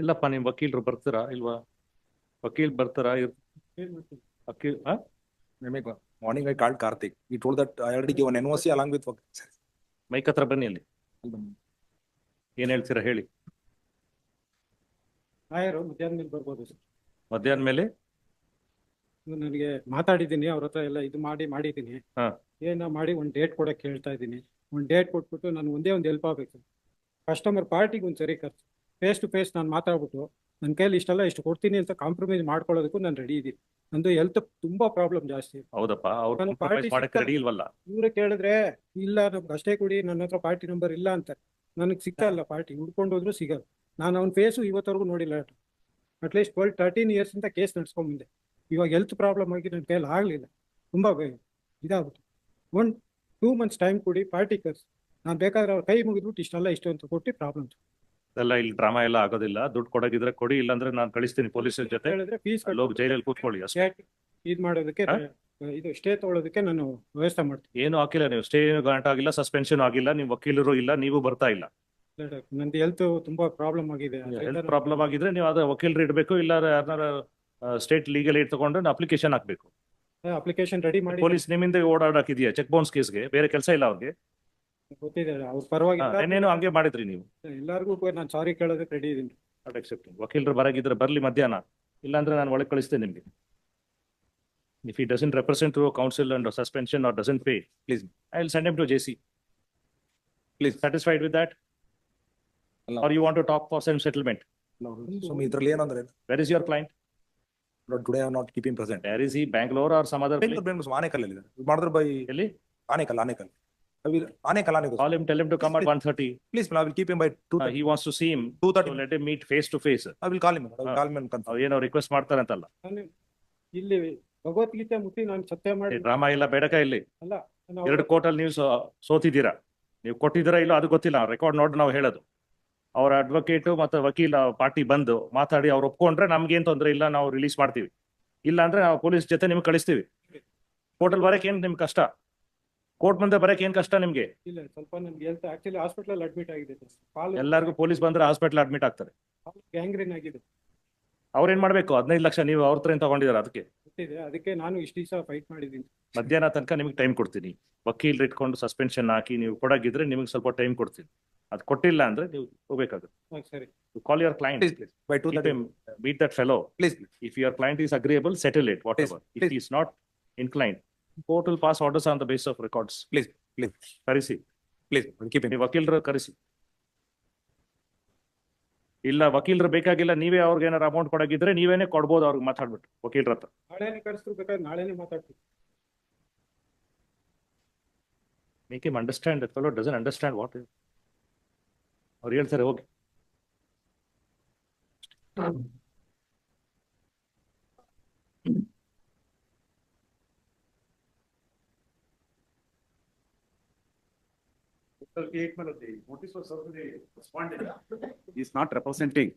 ಇಲ್ಲಪ್ಪ ನಿಮ್ ವಕೀಲರು ಬರ್ತಾರಾ ಇಲ್ವಾ? ವಕೀಲ್ ಬರ್ತಾರಾ? ವಕೀಲ್ Morning I called Karthik. He told that I already given NOC along with work. Mic ಹತ್ರ ಬನ್ನಿ. ಅಲ್ಲಿ ಏನ್ ಹೇಳ್ತೀರಾ ಹೇಳಿ. ಆಯರು ಮಧ್ಯಾಹ್ನ ಮೇಲೆ ಬರ್ಬೋದು ಸರ್. ಮಧ್ಯಾಹ್ನ ಮೇಲೆ ನನಗೆ ಮಾತಾಡಿದ್ದೀನಿ ಅವ್ರ ಹತ್ರ ಎಲ್ಲ ಇದು ಮಾಡಿದ್ದೀನಿ. ಏನೋ ಮಾಡಿ ಒಂದು ಡೇಟ್ ಕೊಡಕ್ಕೆ ಹೇಳ್ತಾ ಇದ್ದೀನಿ. ಒಂದು ಡೇಟ್ ಕೊಟ್ಬಿಟ್ಟು ನಾನು ಒಂದೇ ಒಂದು ಹೆಲ್ಪ್ ಆಗಬೇಕು. ಕಸ್ಟಮರ್ ಪಾರ್ಟಿಗೆ ಒಂದು ಸರಿ ಖರ್ಚು ಫೇಸ್ ಟು ಫೇಸ್ ನಾನು ಮಾತಾಡ್ಬಿಟ್ಟು ನನ್ನ ಕೈಲಿ ಇಷ್ಟು ಕೊಡ್ತೀನಿ ಅಂತ ಕಾಂಪ್ರಮೈಸ್ ಮಾಡ್ಕೊಳ್ಳೋದಕ್ಕೂ ನಾನು ರೆಡಿ ಇದ್ದೀನಿ. ನಂದು ಹೆಲ್ತ್ ತುಂಬಾ ಪ್ರಾಬ್ಲಮ್ ಜಾಸ್ತಿ. ಹೌದಪ್ಪ, ಅವ್ರು ಕಾಂಪ್ರಮೈಸ್ ಮಾಡಕ್ಕೆ ರೆಡಿ ಇಲ್ವಲ್ಲ. ಇವ್ರು ಕೇಳಿದ್ರೆ ಇಲ್ಲ ನಮ್ಗೆ ಅಷ್ಟೇ ಕೊಡಿ, ನನ್ನ ಹತ್ರ ಪಾರ್ಟಿ ನಂಬರ್ ಇಲ್ಲ ಅಂತಾರೆ. ನನಗೆ ಸಿಕ್ಕಲ್ಲ ಪಾರ್ಟಿ, ಹುಡ್ಕೊಂಡು ಹೋದ್ರು ಸಿಗಲ್ಲ. ನಾನು ಅವ್ನ ಫೇಸು ಇವತ್ತವರೆಗೂ ನೋಡಿಲ್ಲ. ಅಟ್ಲೀಸ್ಟ್ 12-13 ಇಯರ್ಸ್ ಅಂತ ಕೇಸ್ ನಡ್ಸ್ಕೊಂಡ್ಬಂದೆ. ಇವಾಗ ಹೆಲ್ತ್ ಪ್ರಾಬ್ಲಮ್ ಆಗಿ ನನ್ನ ಕೈಯಲ್ಲಿ ಆಗಲಿಲ್ಲ. ತುಂಬ ಇದಾಗುತ್ತೆ. 1-2 ಮಂತ್ಸ್ ಟೈಮ್ ಕೊಡಿ, ಪಾರ್ಟಿ ಕರ್ಸಿ. ನಾನು ಬೇಕಾದ್ರೆ ಅವ್ರ ಕೈ ಮುಗಿದ್ಬಿಟ್ಟು ಇಷ್ಟು ಅಂತ ಕೊಟ್ಟು ಪ್ರಾಬ್ಲಮ್ ಎಲ್ಲ ಇಲ್ಲಿ ಡ್ರಾಮಾ ಎಲ್ಲ ಆಗೋದಿಲ್ಲ. ದುಡ್ಡು ಕೊಡೋಗಿದ್ರೆ ಕೊಡಿ, ಇಲ್ಲಾಂದ್ರೆ ನಾನು ಕಳಿಸ್ತೀನಿ ಪೊಲೀಸ್ ಜೊತೆ. ಹೇಳಿದ್ರೆ ಫೀಸ್ ಜೈಲಲ್ಲಿ ಕೂತ್ಕೊಳ್ಳಿ ಅಷ್ಟೇ. ಇದು ಮಾಡೋದಕ್ಕೆ ಇದು ಸ್ಟೇ ತಗೊಳ್ಳೋದಕ್ಕೆ ನಾನು ವ್ಯವಸ್ಥೆ ಮಾಡ್ತೀನಿ. ಏನು ಹಾಕಿಲ್ಲ ನೀವು, ಸ್ಟೇ ಗ್ರಾಂಟ್ ಆಗಿಲ್ಲ, ಸಸ್ಪೆನ್ಷನ್ ಆಗಿಲ್ಲ, ನೀವು ವಕೀಲರು ಇಲ್ಲ, ನೀವು ಬರ್ತಾ ಇಲ್ಲ. ನಂದು ಹೆಲ್ತ್ ತುಂಬಾ ಪ್ರಾಬ್ಲಮ್ ಆಗಿದೆ. ಹೆಲ್ತ್ ಪ್ರಾಬ್ಲಮ್ ಆಗಿದ್ರೆ ನೀವು ಅದ ವಕೀಲರು ಇಡಬೇಕು, ಇಲ್ಲ ಯಾರನ್ನಾರ ಸ್ಟೇಟ್ ಲೀಗಲ್ ಏಡ್ ತಗೊಂಡು ಅಪ್ಲಿಕೇಶನ್ ಹಾಕ್ಬೇಕು. ಅಪ್ಲಿಕೇಶನ್ ರೆಡಿ ಮಾಡಿ ಪೊಲೀಸ್ ನಿಮ್ಮಿಂದ ಓಡಾಡಕ್ಕಿದೆಯಾ ಚೆಕ್ ಬೌನ್ಸ್ ಕೇಸ್ಗೆ? ಬೇರೆ ಕೆಲಸ ಇಲ್ಲ ಅವ್ರಿಗೆ. ಗೊತ್ತಿದೆ ಅವ್ರ ಪರವಾಗಿ ಏನೇನು ಹಂಗೆ ಮಾಡಿದ್ರಿ ನೀವು. ಎಲ್ಲರಿಗೂ ನಾನು ಸಾರಿ ಕೇಳೋದಕ್ಕೆ ರೆಡಿ ಇದೀನಿ. Not accepting. ವಕೀಲರು ಬರಗಿದ್ರೆ ಬರ್ಲಿ ಮಧ್ಯಾಹ್ನ, ಇಲ್ಲಾಂದ್ರೆ ನಾನು ಒಳಗೆ ಕಳಿಸ್ತೇನೆ ನಿಮ್ಗೆ. If he doesn't represent through a counsel and a suspension or doesn't pay, please, I will send him to JC. Please, satisfied with that? No. Or you want to talk for some settlement? No. So, where is your client? But today I am not keeping present. Where is he? Bangalore or some other place? Anekal. Mother by Anekal. I will Anekal. Call him, tell him to come at 1:30. Please, I will keep him by 2:30. He wants to see him. 2:30. So let him meet face to face. I will call him. I will call him and confirm. ಏನೋ request ಮಾಡ್ತಾರೆ ಅಂತಲ್ಲ. ಇಲ್ಲಿ ಭಗವದ್ಗೀತೆ ಮುಟ್ಟಿ ನಾನು ಸತ್ಯ ಮಾಡಿ drama ಇಲ್ಲ ಬೇಡಕ ಇಲ್ಲಿ. ಅಲ್ಲ 2 ಕೋರ್ಟಲ್ಲಿ ನೀವು ಸೋತಿದ್ದೀರಾ. ನೀವು ಕೊಟ್ಟಿದ್ದೀರಾ ಇಲ್ಲೋ ಅದು ಗೊತ್ತಿಲ್ಲ. ರೆಕಾರ್ಡ್ ನೋಡಿ ನಾವು ಹೇಳೋದು. ಅವರ ಅಡ್ವೊಕೇಟ್ ಮತ್ತೆ ವಕೀಲ ಪಾರ್ಟಿ ಬಂದು ಮಾತಾಡಿ ಅವ್ರು ಒಪ್ಕೊಂಡ್ರೆ ನಮ್ಗೇನ್ ತೊಂದರೆ ಇಲ್ಲ, ನಾವು ರಿಲೀಸ್ ಮಾಡ್ತೀವಿ. ಇಲ್ಲ ಅಂದ್ರೆ ನಾವು ಪೊಲೀಸ್ ಜೊತೆ ನಿಮ್ಗೆ ಕಳಿಸ್ತೀವಿ. ಕೋರ್ಟಲ್ಲಿ ಬರಕ್ಕೆ ಏನ್ ನಿಮ್ಗೆ ಕಷ್ಟ? ಕೋರ್ಟ್ ಮುಂದೆ ಬರಕ್ಕೆ ಏನ್ ಕಷ್ಟ ನಿಮ್ಗೆ? ಇಲ್ಲ, ಸ್ವಲ್ಪ ನನ್ಗೆ ಹೆಲ್ತ್ ಆಕ್ಚುಲಿ ಹಾಸ್ಪಿಟಲ್ ಅಡ್ಮಿಟ್ ಆಗಿದೆ. ಎಲ್ಲರಿಗೂ ಪೊಲೀಸ್ ಬಂದ್ರೆ ಹಾಸ್ಪಿಟಲ್ ಅಡ್ಮಿಟ್ ಆಗ್ತಾರೆ. ಗ್ಯಾಂಗ್ರೀನ್ ಆಗಿದೆ. ಅವ್ರೇನ್ ಮಾಡ್ಬೇಕು? 15 ಲಕ್ಷ ನೀವು ಅವ್ರ ಹತ್ರ ತಗೊಂಡಿದ್ದಾರೆ. ಅದಕ್ಕೆ ನಾನು ಇಷ್ಟು ದಿವಸ ಫೈಟ್ ಮಾಡಿದ್ದೀನಿ. ಮಧ್ಯಾಹ್ನ ತನಕ ನಿಮ್ಗೆ ಟೈಮ್ ಕೊಡ್ತೀನಿ. ವಕೀಲ್ ಇಟ್ಕೊಂಡು ಸಸ್ಪೆನ್ಷನ್ ಹಾಕಿ ನೀವು ಕೊಡಾಗಿದ್ರೆ ನಿಮ್ಗೆ ಸ್ವಲ್ಪ ಟೈಮ್ ಕೊಡ್ತೀನಿ. ಅದು ಕೊಟ್ಟಿಲ್ಲ ಅಂದ್ರೆ ನೀವು ಹೋಗ್ಬೇಕಾಗುತ್ತೆ. ಸರಿ. Call your client. By 2:30. Beat that fellow. Please. If your client is agreeable, settle it, whatever. Please. If he is not inclined, court will pass orders on the basis of records. Please. ಕರೆಸಿ. Please. Keep him. ನೀವು ವಕೀಲರು ಕರೆಸಿ. ಇಲ್ಲ ವಕೀಲರು ಬೇಕಾಗಿಲ್ಲ, ನೀವೇ ಅವ್ರಿಗೆ ಏನಾರು ಅಮೌಂಟ್ ಕೊಡಾಗಿದ್ರೆ ನೀವೇನೆ ಕೊಡ್ಬೋದು ಅವ್ರಿಗೆ ಮಾತಾಡ್ಬಿಟ್ಟು ವಕೀಲರ ಹತ್ರ. ನಾಳೆನೇ ಕರೆಸ್ಬೇಕಾದ್ರೆ ನಾಳೆನೇ ಮಾತಾಡ್ತೀವಿ. Make him understand. That fellow doesn't understand what is. ಅವ್ರು ಹೇಳ್ತಾರೆ ಹೋಗಿ. He is not representing.